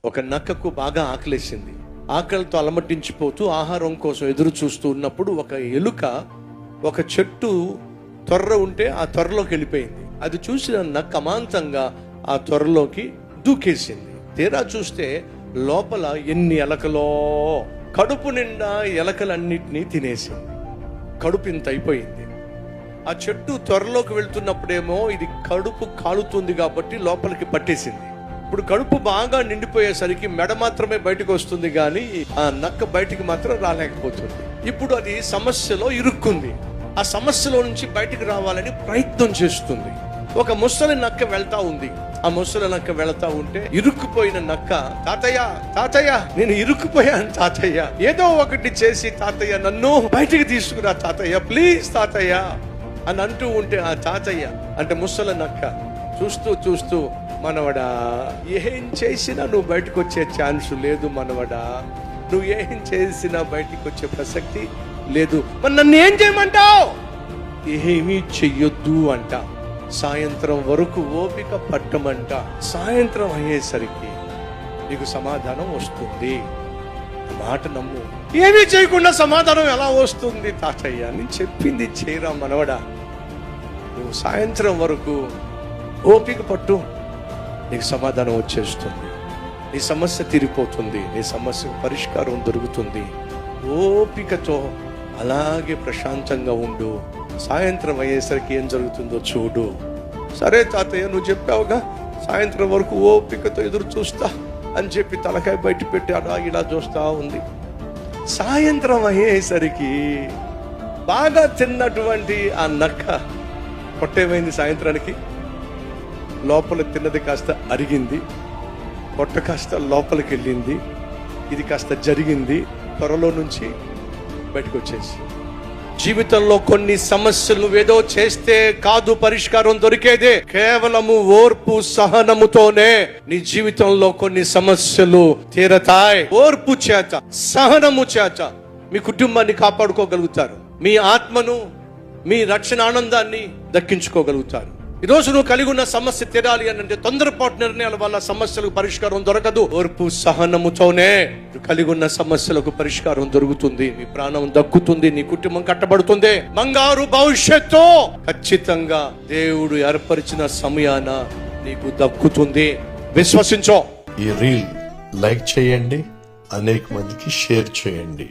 ఒక నక్కకు బాగా ఆకలేసింది. ఆకలితో అలమటించిపోతూ ఆహారం కోసం ఎదురు చూస్తూ ఉన్నప్పుడు ఒక ఎలుక ఒక చెట్టు త్వర ఉంటే ఆ త్వరలోకి వెళ్ళిపోయింది. అది చూసిన నక్క అమాంతంగా ఆ త్వరలోకి దూకేసింది. తీరా చూస్తే లోపల ఎన్ని ఎలకలో, కడుపు నిండా ఎలకలన్నిటినీ తినేసింది. కడుపు ఇంత అయిపోయింది. ఆ చెట్టు త్వరలోకి వెళ్తున్నప్పుడేమో ఇది కడుపు కాలుతుంది కాబట్టి లోపలికి పట్టేసింది. ఇప్పుడు కడుపు బాగా నిండిపోయేసరికి మెడ మాత్రమే బయటకు వస్తుంది, కానీ ఆ నక్క బయటికి మాత్రం రాలేకపోతుంది. ఇప్పుడు అది సమస్యలో ఇరుక్కుంది. ఆ సమస్యలో నుంచి బయటికి రావాలని ప్రయత్నం చేస్తుంది. ఒక ముసలి నక్క వెళ్తా ఉంది. ఆ ముసలి నక్క వెళ్తా ఉంటే ఇరుక్కుపోయిన నక్క, తాతయ్య తాతయ్య నేను ఇరుక్కుపోయాను తాతయ్య, ఏదో ఒకటి చేసి తాతయ్య నన్ను బయటికి తీసుకురా తాతయ్య, ప్లీజ్ తాతయ్య అని అంటూ ఉంటే ఆ తాతయ్య అంటే ముసలి నక్క చూస్తూ చూస్తూ, మనవడా ఏం చేసినా నువ్వు బయటకు వచ్చే ఛాన్స్ లేదు మనవడా, నువ్వు ఏం చేసినా బయటికి వచ్చే ప్రసక్తి లేదు, మరి నన్ను ఏం చేయమంటావు? ఏమీ చెయ్యొద్దు అంట. సాయంత్రం వరకు ఓపిక పట్టమంట. సాయంత్రం అయ్యేసరికి నీకు సమాధానం వస్తుంది. మాట నమ్ము. ఏమీ చేయకుండా సమాధానం ఎలా వస్తుంది తాతయ్య? నేను చెప్పింది చేయరా మనవడా, నువ్వు సాయంత్రం వరకు ఓపిక పట్టు, నీకు సమాధానం వచ్చేస్తుంది, నీ సమస్య తీరిపోతుంది, నీ సమస్యకు పరిష్కారం దొరుకుతుంది. ఓపికతో అలాగే ప్రశాంతంగా ఉండు. సాయంత్రం అయ్యేసరికి ఏం జరుగుతుందో చూడు. సరే తాతయ్య నువ్వు చెప్పావుగా, సాయంత్రం వరకు ఓపికతో ఎదురు చూస్తా అని చెప్పి తలకాయ బయట పెట్టి అలా ఇలా చూస్తా ఉంది. సాయంత్రం అయ్యేసరికి బాగా తిన్నటువంటి ఆ నక్క పొట్టేమైంది, సాయంత్రానికి లోపల తిన్నది కాస్త అరిగింది, పొట్ట కాస్త లోపలికి వెళ్ళింది, ఇది కాస్త జరిగింది, త్వరలో నుంచి బయటకు వచ్చేసి. జీవితంలో కొన్ని సమస్యలు నువ్వేదో చేస్తే కాదు పరిష్కారం దొరికేదే, కేవలము ఓర్పు సహనముతోనే నీ జీవితంలో కొన్ని సమస్యలు తీరతాయి. ఓర్పు చేత, సహనము చేత మీ కుటుంబాన్ని కాపాడుకోగలుగుతారు, మీ ఆత్మను, మీ రక్షణ ఆనందాన్ని దక్కించుకోగలుగుతారు. ఈరోజు నువ్వు కలిగి ఉన్న సమస్య తీరాలి అని అంటే తొందరపాటు నిర్ణయాల వల్ల సమస్యలకు పరిష్కారం దొరకదు. ఓర్పు సహనముతోనే కలిగి ఉన్న సమస్యలకు పరిష్కారం దొరుకుతుంది. నీ ప్రాణం దక్కుతుంది, నీ కుటుంబం కట్టబడుతుంది. బంగారు భవిష్యత్తు ఖచ్చితంగా దేవుడు ఏర్పరిచిన సమయాన నీకు దక్కుతుంది. విశ్వసించో. ఈ రీల్ లైక్ చేయండి, అనేక మందికి షేర్ చేయండి.